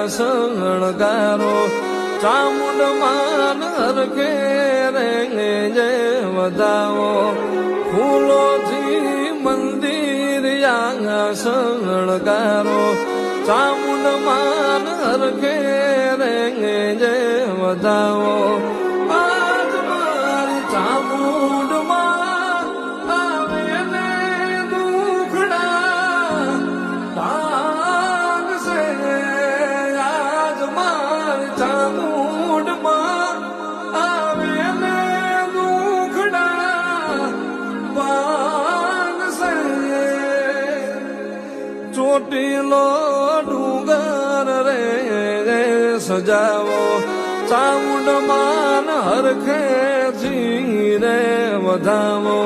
શણગારો ચામુંડ માન હરખે રે જય વધાવો ફૂલોથી મંદિર શણગારો ચામુંડ માન હરખે રે જય વધાવો આજ મારી ચામુંડ માં આવે ને દુખડા ભાગશે આજ મારી ચામુંડ માં આવે ને દુખડા ભાગશે ચોટીલો ડુંગર રે સજાવો ચામુંડ માન હરખે જી રે વધાવો